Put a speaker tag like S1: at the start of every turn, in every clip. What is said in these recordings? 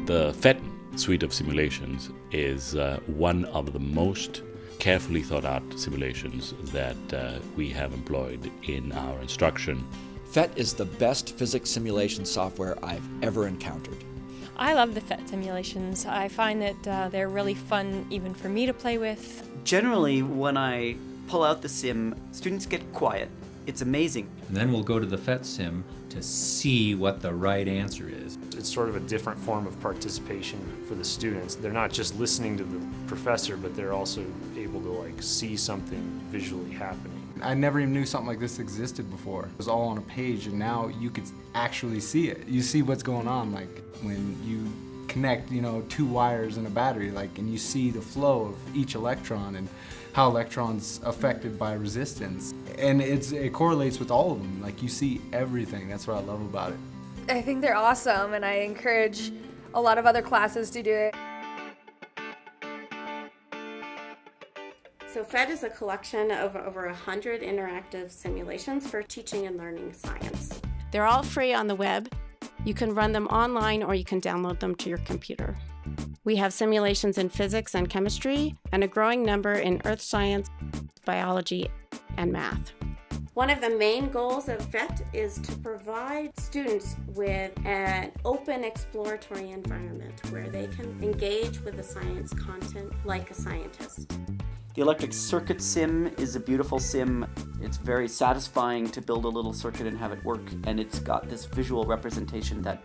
S1: The PhET suite of simulations is one of the most carefully thought out simulations that we have employed in our instruction.
S2: PhET is the best physics simulation software I've ever encountered.
S3: I love the PhET simulations. I find that they're really fun even for me to play with.
S4: Generally, when I pull out the sim, students get quiet. It's amazing.
S5: And then we'll go to the PhET sim to see what the right answer is.
S6: It's sort of a different form of participation for the students. They're not just listening to the professor, but they're also able to see something visually happening.
S7: I never even knew something like this existed before. It was all on a page, and now you could actually see it. You see what's going on, like when you connect, two wires in a battery, and you see the flow of each electron and how electrons affected by resistance. And it correlates with all of them. You see everything. That's what I love about it.
S8: I think they're awesome, and I encourage a lot of other classes to do it.
S9: So PhET is a collection of over 100 interactive simulations for teaching and learning science. They're all free on the web. You can run them online or you can download them to your computer. We have simulations in physics and chemistry and a growing number in earth science, biology, and math. One of the main goals of PhET is to provide students with an open exploratory environment where they can engage with the science content like a scientist.
S4: The electric circuit sim is a beautiful sim. It's very satisfying to build a little circuit and have it work, and it's got this visual representation that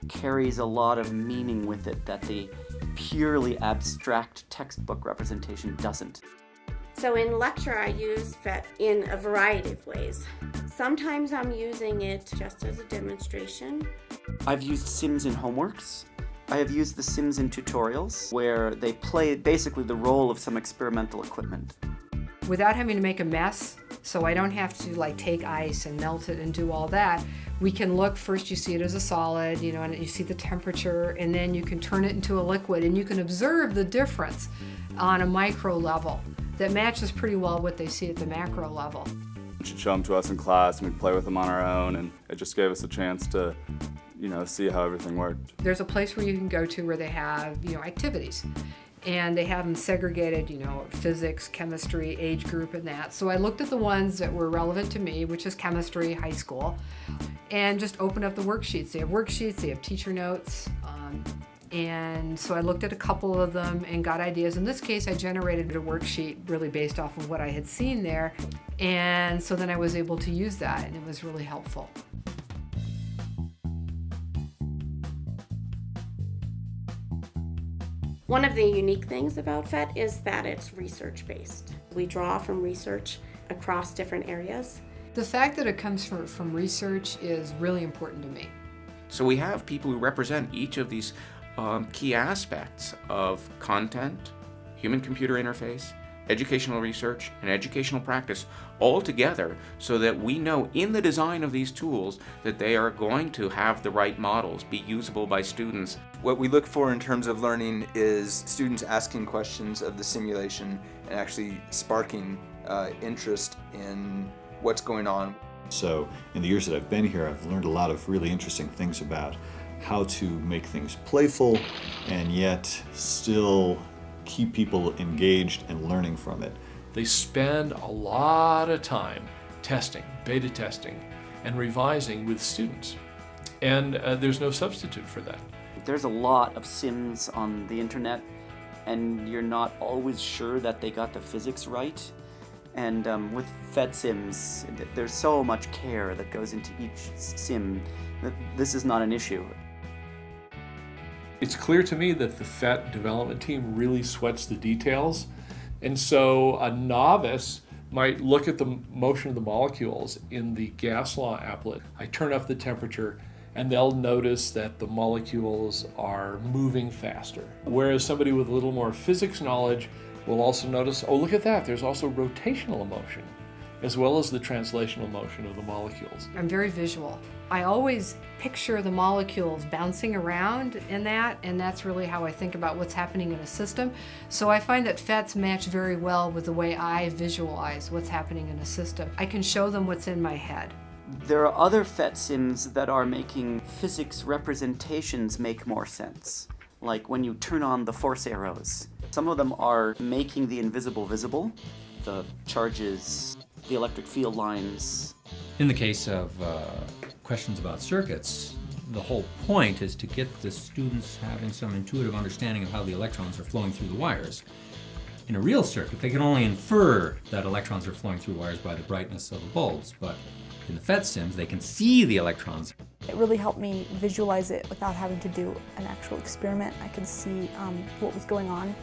S4: carries a lot of meaning with it that the purely abstract textbook representation doesn't.
S9: So in lecture, I use PhET in a variety of ways. Sometimes I'm using it just as a demonstration.
S4: I've used sims in homeworks. I have used the sims in tutorials where they play basically the role of some experimental equipment.
S10: Without having to make a mess, so I don't have to take ice and melt it and do all that, we can look, first you see it as a solid, and you see the temperature, and then you can turn it into a liquid, and you can observe the difference on a micro level that matches pretty well what they see at the macro level.
S11: She'd show them to us in class and we'd play with them on our own, and it just gave us a chance to see how everything worked.
S10: There's a place where you can go to where they have, activities. And they have them segregated, physics, chemistry, age group, and that. So I looked at the ones that were relevant to me, which is chemistry, high school, and just opened up the worksheets. They have worksheets, they have teacher notes, and so I looked at a couple of them and got ideas. In this case, I generated a worksheet really based off of what I had seen there, and so then I was able to use that, and it was really helpful.
S9: One of the unique things about PhET is that it's research-based. We draw from research across different areas.
S10: The fact that it comes from research is really important to me.
S12: So we have people who represent each of these key aspects of content, human-computer interface, educational research, and educational practice all together so that we know in the design of these tools that they are going to have the right models, be usable by students.
S13: What we look for in terms of learning is students asking questions of the simulation and actually sparking interest in what's going on.
S14: So in the years that I've been here, I've learned a lot of really interesting things about how to make things playful and yet still keep people engaged and learning from it.
S15: They spend a lot of time testing, beta testing, and revising with students. And there's no substitute for that.
S4: There's a lot of sims on the internet, and you're not always sure that they got the physics right. And with PhET sims, there's so much care that goes into each sim that this is not an issue.
S15: It's clear to me that the PhET development team really sweats the details. And so a novice might look at the motion of the molecules in the gas law applet. I turn up the temperature and they'll notice that the molecules are moving faster. Whereas somebody with a little more physics knowledge will also notice, oh, look at that, there's also rotational motion, as well as the translational motion of the molecules.
S10: I'm very visual. I always picture the molecules bouncing around in that, and that's really how I think about what's happening in a system. So I find that PhETs match very well with the way I visualize what's happening in a system. I can show them what's in my head.
S4: There are other PhET sims that are making physics representations make more sense. Like when you turn on the force arrows. Some of them are making the invisible visible, the charges, the electric field lines.
S5: In the case of questions about circuits, the whole point is to get the students having some intuitive understanding of how the electrons are flowing through the wires. In a real circuit, they can only infer that electrons are flowing through wires by the brightness of the bulbs, but in the PhET sims, they can see the electrons.
S16: It really helped me visualize it without having to do an actual experiment. I could see what was going on.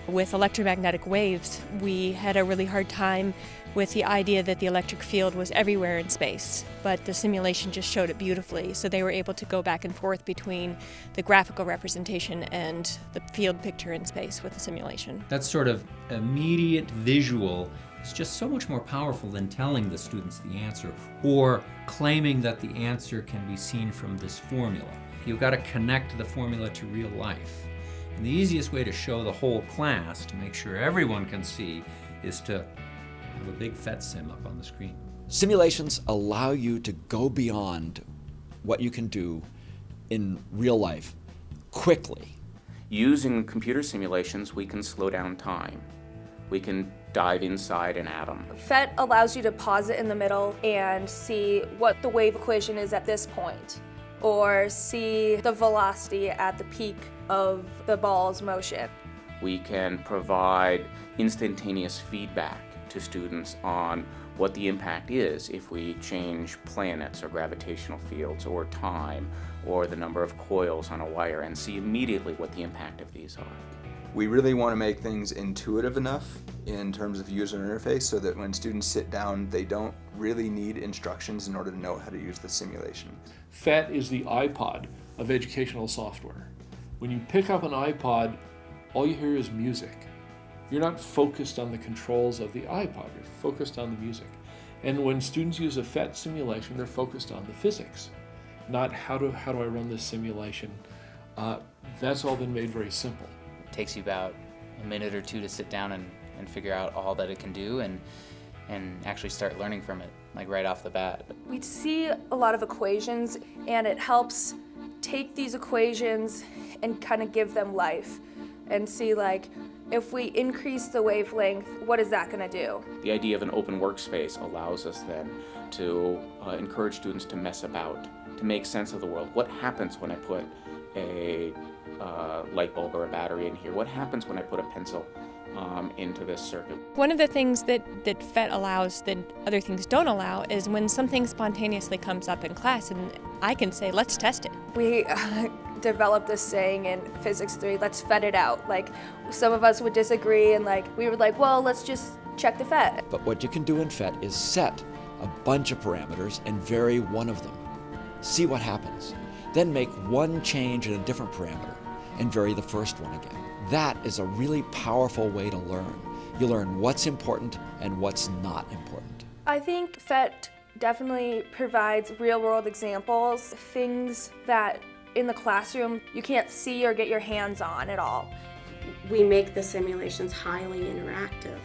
S3: With electromagnetic waves, we had a really hard time with the idea that the electric field was everywhere in space, but the simulation just showed it beautifully, so they were able to go back and forth between the graphical representation and the field picture in space with the simulation.
S5: That sort of immediate visual is just so much more powerful than telling the students the answer or claiming that the answer can be seen from this formula. You've got to connect the formula to real life. And the easiest way to show the whole class, to make sure everyone can see, is to have a big PhET sim up on the screen.
S2: Simulations allow you to go beyond what you can do in real life quickly.
S12: Using computer simulations, we can slow down time. We can dive inside an atom.
S8: PhET allows you to pause it in the middle and see what the wave equation is at this point, or see the velocity at the peak of the ball's motion.
S12: We can provide instantaneous feedback to students on what the impact is if we change planets or gravitational fields or time or the number of coils on a wire, and see immediately what the impact of these are.
S13: We really want to make things intuitive enough in terms of user interface so that when students sit down, they don't really need instructions in order to know how to use the simulation.
S15: PhET is the iPod of educational software. When you pick up an iPod, all you hear is music. You're not focused on the controls of the iPod, you're focused on the music. And when students use a PhET simulation, they're focused on the physics, not how do I run this simulation. That's all been made very simple.
S17: It takes you about a minute or two to sit down and figure out all that it can do and actually start learning from it, like right off the bat.
S8: We see a lot of equations, and it helps take these equations and kind of give them life and see, like, if we increase the wavelength, what is that going to do?
S12: The idea of an open workspace allows us then to encourage students to mess about, to make sense of the world. What happens when I put a light bulb or a battery in here? What happens when I put a pencil into this circuit?
S3: One of the things that PhET allows that other things don't allow is when something spontaneously comes up in class and I can say, let's test it.
S8: We developed this saying in Physics 3, let's PhET it out. Like, some of us would disagree, and we were like, well, let's just check the PhET.
S2: But what you can do in PhET is set a bunch of parameters and vary one of them. See what happens. Then make one change in a different parameter and vary the first one again. That is a really powerful way to learn. You learn what's important and what's not important.
S8: I think PhET definitely provides real-world examples, things that in the classroom you can't see or get your hands on at all.
S9: We make the simulations highly interactive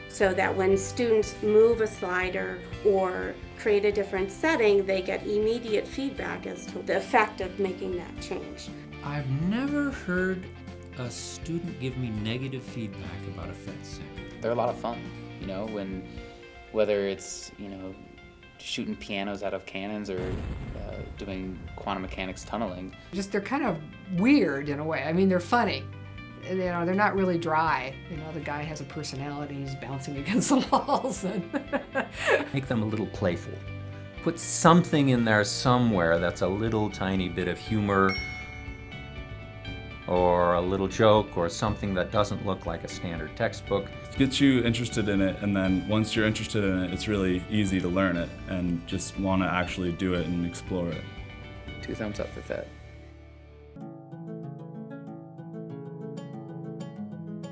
S9: so that when students move a slider or create a different setting, they get immediate feedback as to the effect of making that change.
S5: I've never heard a student give me negative feedback about a PhET sim.
S17: They're a lot of fun, whether it's, shooting pianos out of cannons or doing quantum mechanics tunneling.
S10: They're kind of weird in a way. I mean, they're funny. They're not really dry. The guy has a personality, he's bouncing against the walls.
S5: Make them a little playful. Put something in there somewhere that's a little tiny bit of humor or a little joke or something that doesn't look like a standard textbook.
S11: It gets you interested in it, and then once you're interested in it, it's really easy to learn it and just want to actually do it and explore it.
S17: 2 thumbs up for PhET.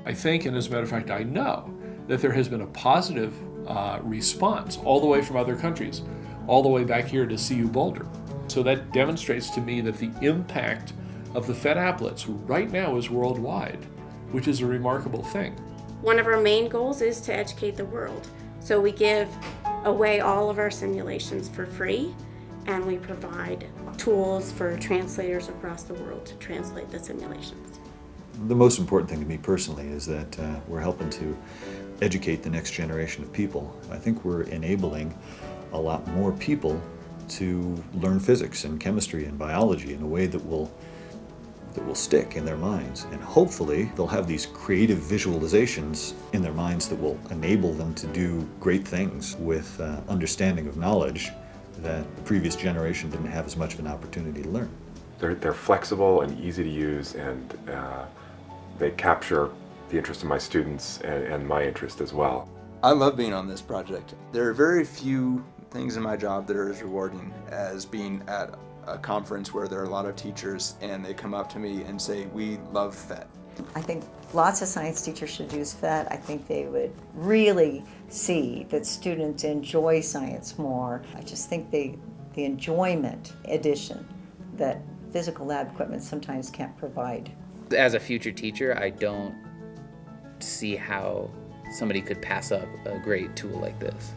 S15: I think, and as a matter of fact, I know that there has been a positive response all the way from other countries, all the way back here to CU Boulder. So that demonstrates to me that the impact of the PhET applets right now is worldwide, which is a remarkable thing.
S9: One of our main goals is to educate the world. So we give away all of our simulations for free, and we provide tools for translators across the world to translate the simulations.
S14: The most important thing to me personally is that we're helping to educate the next generation of people. I think we're enabling a lot more people to learn physics and chemistry and biology in a way that will stick in their minds. And hopefully they'll have these creative visualizations in their minds that will enable them to do great things with understanding of knowledge that the previous generation didn't have as much of an opportunity to learn.
S18: They're flexible and easy to use, and they capture the interest of my students and my interest as well.
S13: I love being on this project. There are very few things in my job that are as rewarding as being at a conference where there are a lot of teachers and they come up to me and say, we love PhET.
S19: I think lots of science teachers should use PhET. I think they would really see that students enjoy science more. I just think the enjoyment addition that physical lab equipment sometimes can't provide.
S17: As a future teacher, I don't see how somebody could pass up a great tool like this.